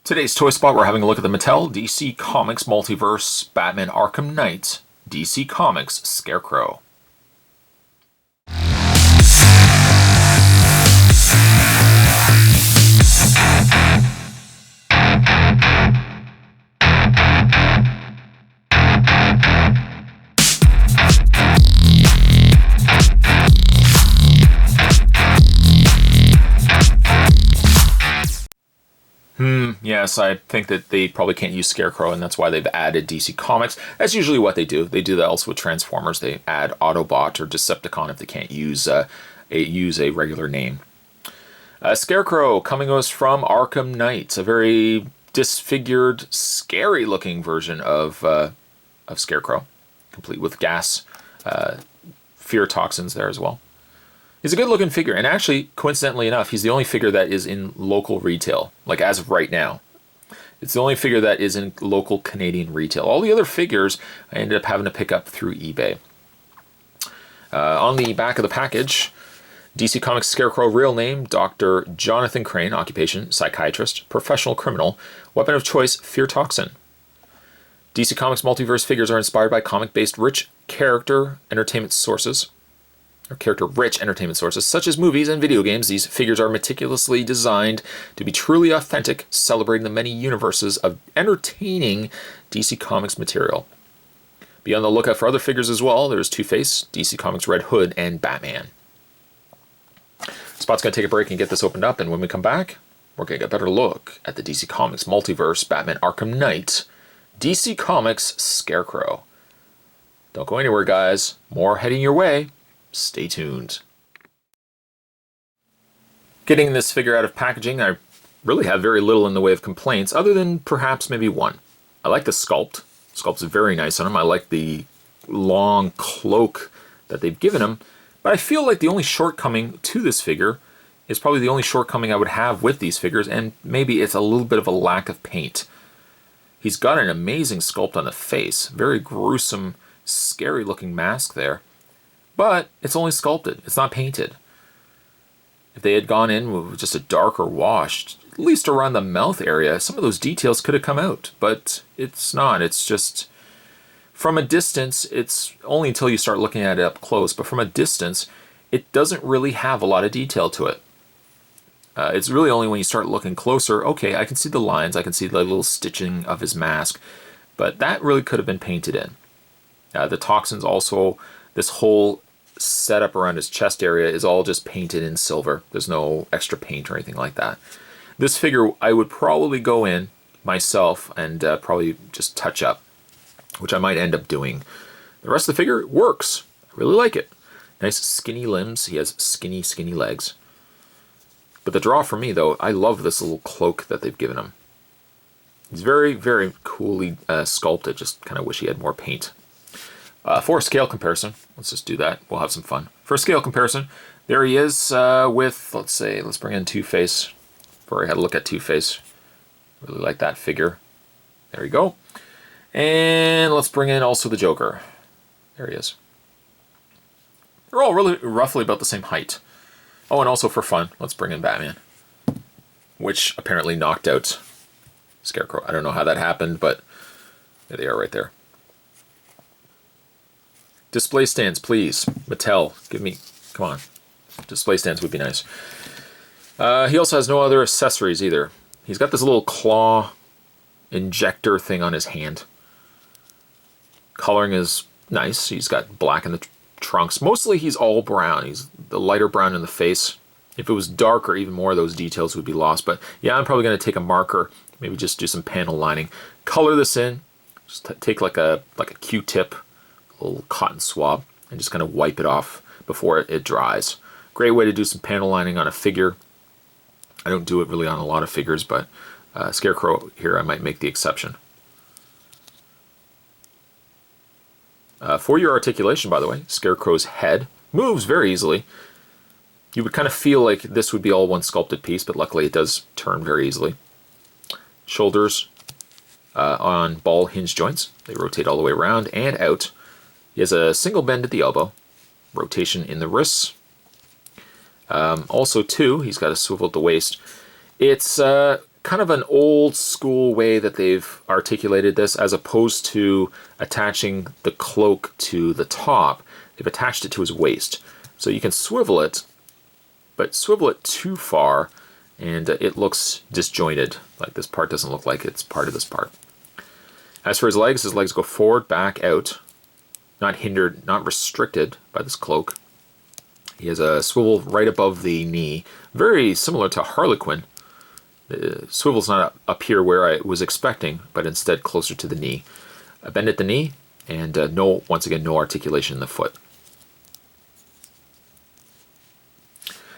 Today's Toy Spot, we're having a look at the Mattel DC Comics Multiverse Batman Arkham Knight DC Comics Scarecrow. Yes, I think that they probably can't use Scarecrow, and that's why they've added DC Comics. That's usually what they do. They do that also with Transformers. They add Autobot or Decepticon if they can't use a regular name. Scarecrow coming to us from Arkham Knight, a very disfigured, scary-looking version of Scarecrow, complete with gas fear toxins there as well. He's a good-looking figure, and actually, coincidentally enough, he's the only figure that is in local retail, like as of right now. It's the only figure that is in local Canadian retail. All the other figures I ended up having to pick up through eBay. On the back of the package, DC Comics Scarecrow, real name, Dr. Jonathan Crane, occupation, psychiatrist, professional criminal, weapon of choice, fear toxin. DC Comics Multiverse figures are inspired by comic-based rich character-rich entertainment sources, such as movies and video games. These figures are meticulously designed to be truly authentic, celebrating the many universes of entertaining DC Comics material. Be on the lookout for other figures as well. There's Two-Face, DC Comics Red Hood, and Batman. Spot's going to take a break and get this opened up, and when we come back, we're going to get a better look at the DC Comics Multiverse Batman Arkham Knight DC Comics Scarecrow. Don't go anywhere, guys. More heading your way. Stay tuned. Getting this figure out of packaging, I really have very little in the way of complaints, other than perhaps maybe one. I like the sculpt. The sculpt's very nice on him. I like the long cloak that they've given him, but I feel like the only shortcoming to this figure is probably the only shortcoming I would have with these figures, and maybe it's a little bit of a lack of paint. He's got an amazing sculpt on the face, very gruesome, scary looking mask there. But it's only sculpted. It's not painted. If they had gone in with just a darker wash, at least around the mouth area, some of those details could have come out. But it's not. It's just, from a distance, it's only until you start looking at it up close, but from a distance, it doesn't really have a lot of detail to it. It's really only when you start looking closer, okay, I can see the lines, I can see the little stitching of his mask, but that really could have been painted in. The toxins also, this whole setup around his chest area is all just painted in silver. There's no extra paint or anything like that. This figure I would probably go in myself and probably just touch up, which I might end up doing. The rest of the figure works. I really like it. Nice skinny limbs. He has skinny legs. But the draw for me, though, I love this little cloak that they've given him. He's very, very coolly sculpted. Just kind of wish he had more paint. For a scale comparison, let's just do that. We'll have some fun. For a scale comparison, there he is with, let's bring in Two-Face. Before I had a look at Two-Face. Really like that figure. There we go. And let's bring in also the Joker. There he is. They're all really roughly about the same height. Oh, and also for fun, let's bring in Batman. Which apparently knocked out Scarecrow. I don't know how that happened, but there they are right there. Display stands, please. Mattel, give me, come on. Display stands would be nice. He also has no other accessories either. He's got this little claw injector thing on his hand. Coloring is nice. He's got black in the trunks. Mostly he's all brown. He's the lighter brown in the face. If it was darker, even more of those details would be lost. But yeah, I'm probably going to take a marker, maybe just do some panel lining. Color this in. Just take like a Q-tip, a little cotton swab, and just kind of wipe it off before it dries. Great way to do some panel lining on a figure. I don't do it really on a lot of figures, but Scarecrow here I might make the exception. For your articulation, by the way, Scarecrow's head moves very easily. You would kind of feel like this would be all one sculpted piece, but luckily it does turn very easily. Shoulders on ball hinge joints. They rotate all the way around and out. He has a single bend at the elbow, rotation in the wrists. Also, too, he's got a swivel at the waist. It's kind of an old school way that they've articulated this, as opposed to attaching the cloak to the top. They've attached it to his waist. So you can swivel it, but swivel it too far and it looks disjointed. Like this part doesn't look like it's part of this part. As for his legs go forward, back, out. Not hindered, not restricted by this cloak. He has a swivel right above the knee, very similar to Harlequin. The swivel's not up here where I was expecting, but instead closer to the knee. A bend at the knee, and once again, no articulation in the foot.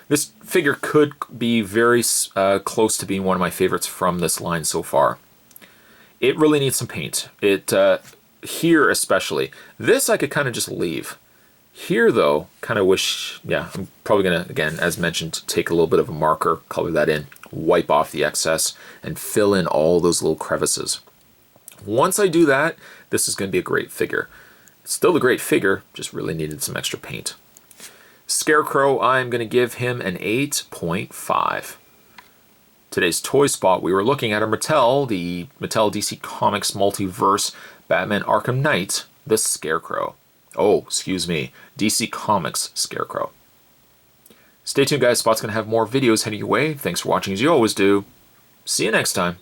This figure could be very close to being one of my favorites from this line so far. It really needs some paint. Here especially. This I could kind of just leave. Here though, kind of wish, yeah, I'm probably gonna, again, as mentioned, take a little bit of a marker, color that in, wipe off the excess, and fill in all those little crevices. Once I do that, this is gonna be a great figure. It's still a great figure, just really needed some extra paint. Scarecrow, I'm gonna give him an 8.5. Today's toy spot we were looking at are Mattel, the Mattel DC Comics Multiverse Batman Arkham Knight, the Scarecrow. Oh, excuse me, DC Comics Scarecrow. Stay tuned, guys. Spot's going to have more videos heading your way. Thanks for watching as you always do. See you next time.